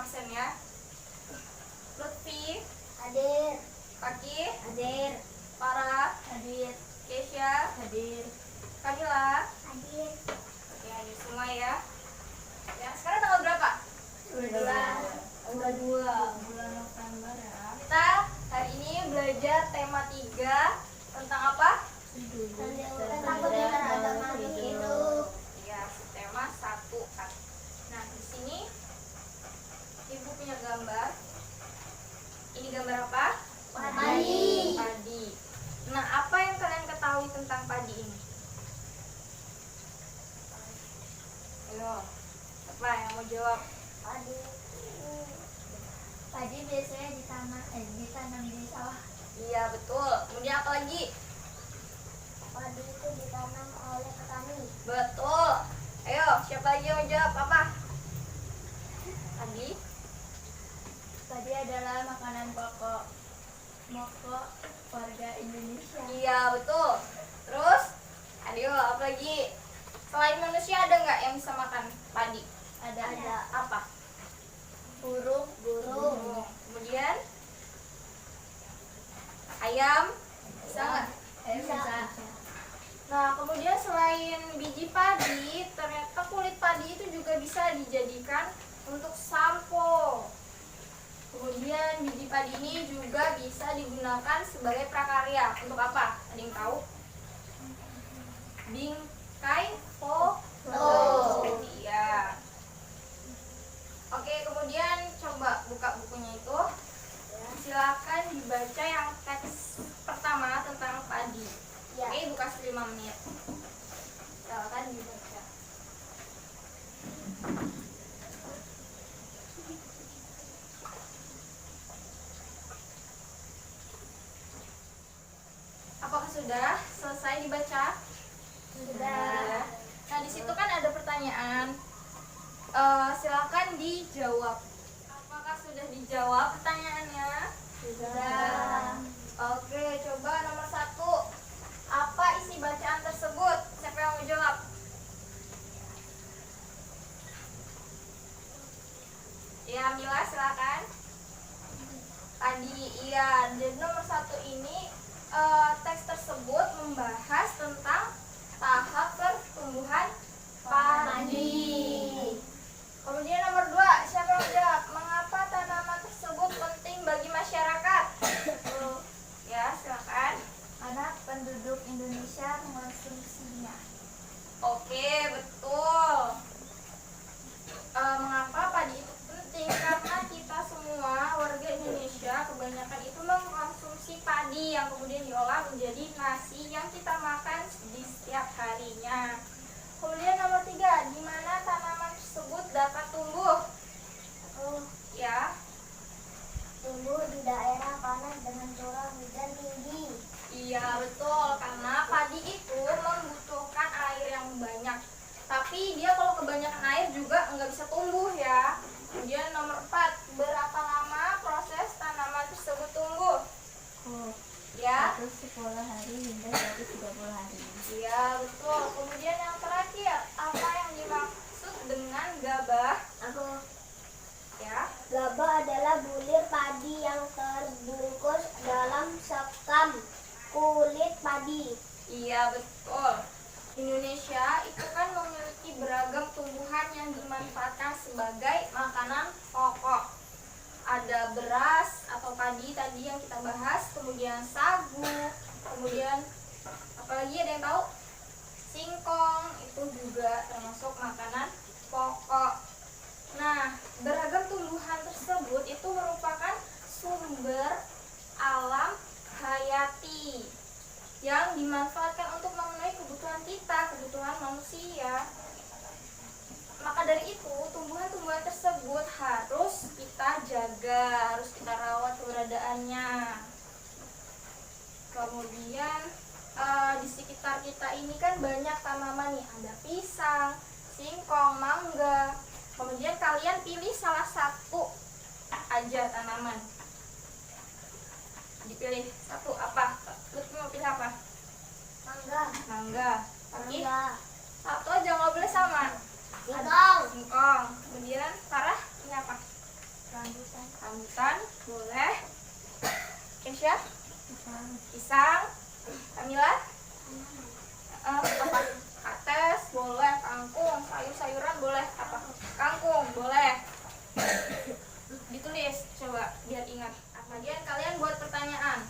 absennya. Lutfi, Hadir. Kaki, Hadir. Farah, Hadir. Kesya, Hadir. Kamila. Hadir. Oke, hadir semua ya. Ya, sekarang tanggal berapa? Tanggal 2 bulan November ya. Kita hari ini belajar tema 3 tentang apa? Tentang kebenaran makhluk hidup. Ya, tema 1 kan. Nah, di sini Ibu punya gambar. Ini gambar apa? Padi. Padi. Nah, apa yang kalian ketahui tentang padi ini? Ayo, apa yang mau jawab? Padi biasanya ditanam di sawah. Iya, betul. Kemudian apa lagi? Padi itu ditanam oleh petani. Betul. Ayo, siapa lagi yang mau jawab apa? Padi? Padi adalah makanan pokok warga Indonesia. Iya, betul. Terus, ayo, apa lagi? Selain manusia ada nggak yang bisa makan padi? Ada. Apa? Burung. Kemudian ayam bisa nggak? Bisa. Nah, kemudian selain biji padi, ternyata kulit padi itu juga bisa dijadikan untuk sampo. Kemudian biji padi ini juga bisa digunakan sebagai prakarya. Untuk apa? Ada yang tahu? Bingkai foto. Iya. Oke, kemudian coba buka bukunya itu. Silakan dibaca yang teks pertama tentang padi. Ya. Oke, buka 5 menit. Silakan dibaca. Apakah sudah selesai dibaca? Sudah. Nah, di situ kan ada pertanyaan. Silakan dijawab. Apakah sudah dijawab pertanyaannya? Sudah. Oke, coba nomor 1. Apa isi bacaan tersebut? Siapa yang mau jawab? Ya, Mila, silakan. Tadi, iya. Jadi nomor 1 ini teks tersebut membahas tentang tahap pertumbuhan padi. Kemudian nomor 2, siapa yang mau jawab? Mengapa tanaman tersebut penting bagi masyarakat? Ya, silakan. Karena penduduk Indonesia mengonsumsinya. Oke, betul. Mengapa padi itu penting? Karena kita semua warga Indonesia kebanyakan itu mengkonsumsi padi yang kemudian diolah menjadi nasi yang kita makan di setiap harinya. Kemudian nomor 3, di mana tanaman tersebut dapat tumbuh? Ya, Tumbuh di daerah panas dengan curah hujan tinggi. iya betul. Karena padi itu membutuhkan air yang banyak. Tapi dia kalau kebanyakan air juga nggak bisa tumbuh ya. Kemudian nomor 4, berapa lama proses tanaman tersebut tumbuh? Ya, 10 hari hingga 130 hari. iya betul. Kemudian yang terakhir, apa yang dimaksud dengan gabah? Ya, Gabah adalah bulir padi yang terbungkus dalam sekam kulit padi. iya betul. Indonesia itu kan memiliki beragam tumbuhan yang dimanfaatkan sebagai makanan pokok. Ada beras atau padi tadi yang kita bahas, kemudian sagu, kemudian apalagi ada yang tahu? Singkong itu juga termasuk makanan pokok. Nah, beragam tumbuhan tersebut itu merupakan sumber alam hayati yang dimanfaatkan untuk memenuhi kebutuhan kita, kebutuhan manusia. Maka dari itu, tumbuhan-tumbuhan tersebut harus kita jaga, harus kita rawat keberadaannya. Kemudian di sekitar kita ini kan banyak tanaman nih, ada pisang, singkong, mangga. Kemudian kalian pilih salah satu aja tanaman. Dipilih satu apa? Lutfi mau pilih apa? Mangga. Oke. Satu aja, nggak boleh sama. Singkong. Singkong. Kemudian Farah ini apa? rambutan, boleh. Kesya? Pisang. Kamila? Apa? Kates, boleh. Kangkung, sayur-sayuran boleh. Apa? Kangkung, boleh. Ditulis, coba biar ingat. Kemudian kalian buat pertanyaan.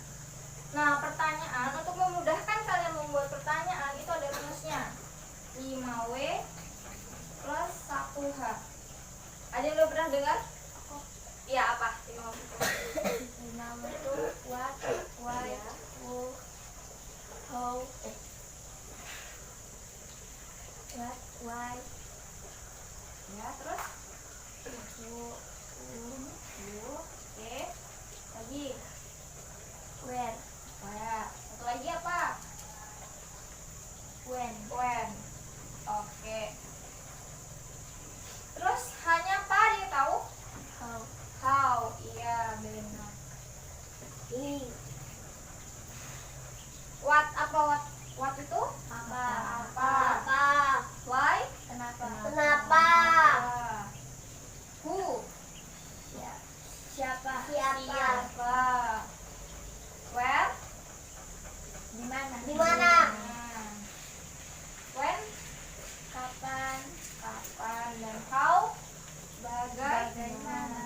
Nah, pertanyaan untuk memudahkan kalian membuat pertanyaan itu ada rumusnya. 5W plus 1H. Ada yang udah pernah dengar? Iya, apa? 5W itu. 5 itu what, why, who, how, what, why, Ya, terus? who, Oke. Lagi. where, Wah, satu lagi apa? when, When. Oke. Terus hanya apa dia tahu? how, How. Iya, benar. he, What apa what? What itu? apa, Apa. Why? kenapa, Apa. Who? siapa, Siapa. Where? di mana, Nah. When? kapan, Kapan. Dan how? bagaimana,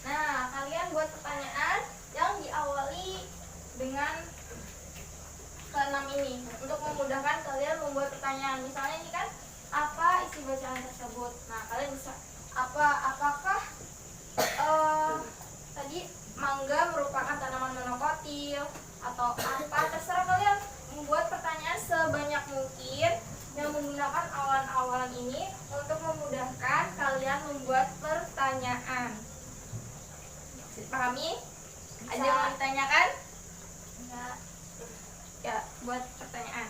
Nah, kalian buat pertanyaan yang diawali dengan keenam ini untuk memudahkan kalian membuat pertanyaan. Misalnya ini kan apa isi bacaan tersebut. Nah, kalian bisa apakah tadi mangga merupakan tanaman monokotil atau apa, terserah kalian membuat pertanyaan sebanyak mungkin yang menggunakan awalan-awalan ini untuk memudahkan kalian membuat pertanyaan. Pahami? Ada yang mau ditanyakan? enggak, Ya, buat pertanyaan.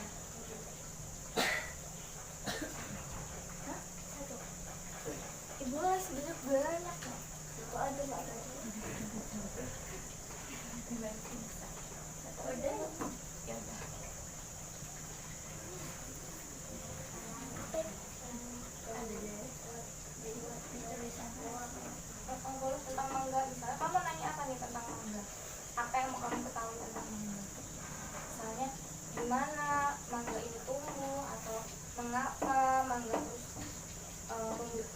Hah? Satu. Ibu sebenarnya banyak loh. Satu aja nggak ada. Satu aja. Ya udah. Kalau tentang mangga, misalnya kamu nanya apa nih tentang mangga? Apa yang mau kamu ketahui tentang mangga? Misalnya gimana mangga ini tumbuh, atau mengapa mangga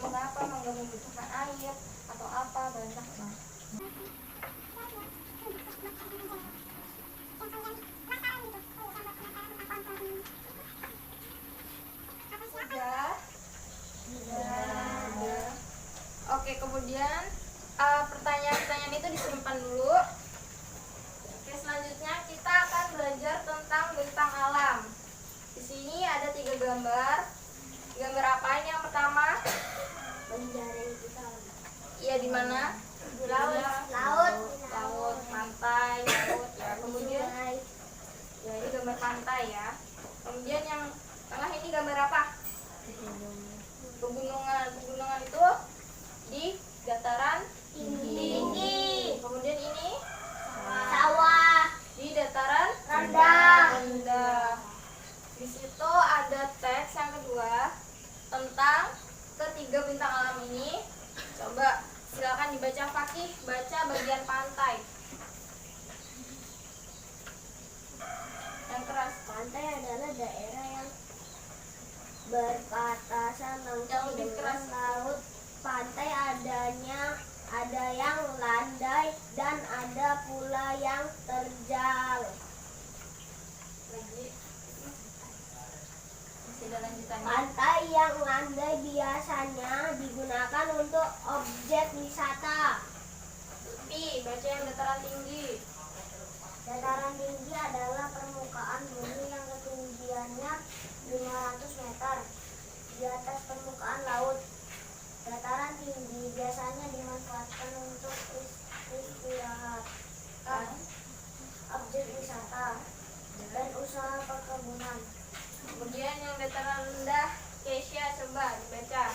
mengapa mangga membutuhkan air, atau apa, banyak banget. Sudah? Sudah. Oke, kemudian pertanyaan-pertanyaan itu disimpan dulu. Oke, selanjutnya kita akan belajar tentang bentang alam. Di sini ada 3 gambar. Gambar apa ini yang pertama? menjaring kita, Iya, di mana? Laut, pantai, laut. Ya, kemudian ya ini gambar pantai ya. Kemudian yang tengah ini gambar apa? Pegunungan. Pegunungan itu di dataran tinggi. Kemudian ini sawah, di dataran rendah. Di situ ada teks yang kedua tentang ketiga bintang alam ini. Coba silakan dibaca Fakih, baca bagian pantai. Yang keras. pantai adalah daerah yang berbatasan langsung lebih dengan keras. laut. Pantai ada yang landai dan ada pula yang terjal. Lagi. Masih ada lanjutannya. Pantai yang landai biasanya digunakan untuk objek wisata. Lutfi, baca yang dataran tinggi. Dataran tinggi adalah permukaan bumi yang ketinggiannya 500 meter di atas permukaan laut. Dataran tinggi biasanya dimanfaatkan untuk istirahat, objek wisata, dan usaha perkebunan. Kemudian yang dataran rendah, Keisha coba dibaca.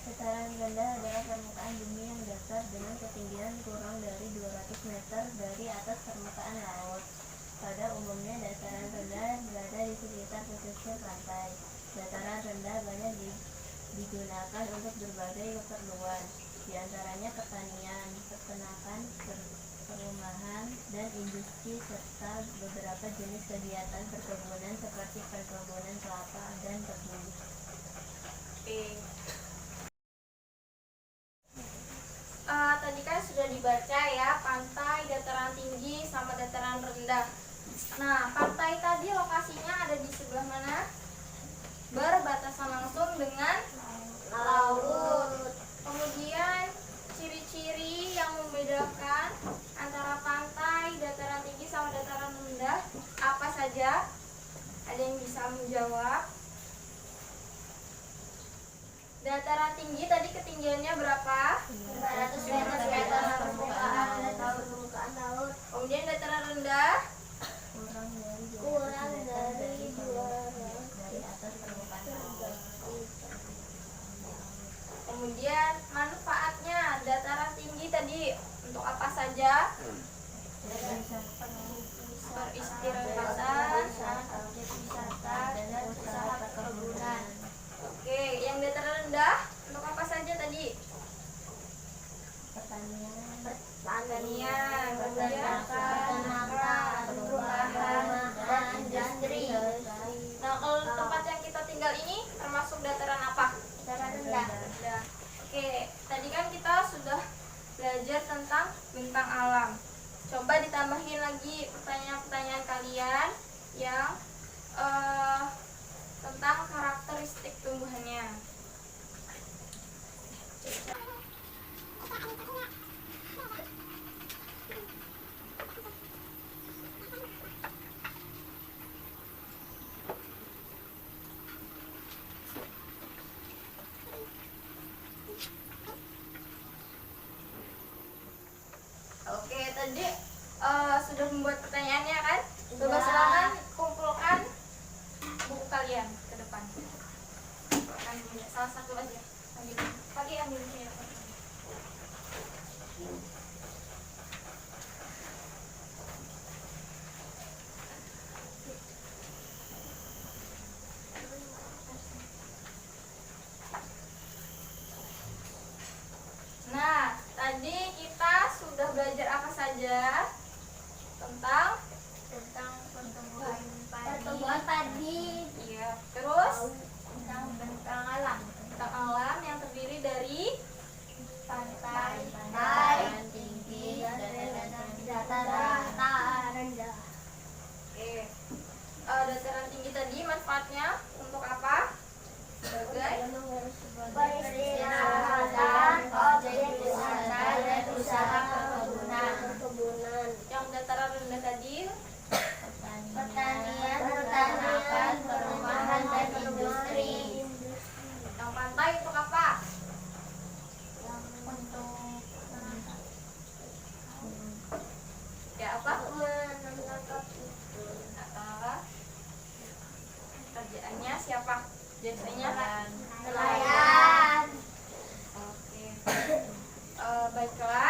Dataran rendah adalah permukaan bumi yang datar dengan ketinggian kurang dari 200 meter dari atas permukaan laut. Pada umumnya dataran rendah berada di sekitar pesisir pantai. Dataran rendah banyak digunakan untuk berbagai keperluan. di antaranya pertanian, peternakan, perumahan, dan industri, serta beberapa jenis kegiatan perkebunan seperti perkebunan kelapa dan tebu. Oke. Tadi kan sudah dibaca ya, pantai, dataran tinggi, sama dataran rendah. Nah, pantai tadi lokasinya ada di sebelah mana? Berbatasan langsung dengan laut. Kemudian ciri-ciri yang membedakan antara pantai, dataran tinggi sama dataran rendah apa saja? Ada yang bisa menjawab? Dataran tinggi tadi ketinggiannya berapa? 500 meter permukaan laut. Kemudian dataran rendah kurang dari 200 dari atas permukaan laut. Kemudian manfaatnya dataran tinggi tadi untuk apa saja? Peristirahatan, objek wisata, dan usaha perkebunan. Oke, yang dataran rendah untuk apa saja tadi? Pertanian, peternakan, perumahan, dan industri. Nah, kalau tempat yang kita tinggal ini termasuk dataran apa? Dataran rendah. Oke, tadi kan kita sudah belajar tentang bentang alam. Coba ditambahin lagi pertanyaan-pertanyaan kalian yang tentang karakteristik tumbuhannya. Oke, tadi sudah membuat pertanyaannya kan? Coba silakan kumpulkan buku kalian ke depan. Ambil salah satu aja. Ambil. Pagi ambil sini. Nah, tadi kita sudah belajar apa saja tentang Pertumbuhan padi. Iya. Terus Tentang bentang alam. bentang alam yang terdiri dari Pantai, Pantai, tinggi, dataran rendah. Oke. Dataran tinggi tadi manfaatnya untuk apa? Sebagai Peristirahatan, objek wisata, dan usaha perkebunan. yang dataran rendah tadi Pertanian, peternakan, perumahan, dan industri. yang pantai untuk apa? Ya apa? Kerjaannya siapa? Biasanya Nelayan. Oke. Baiklah.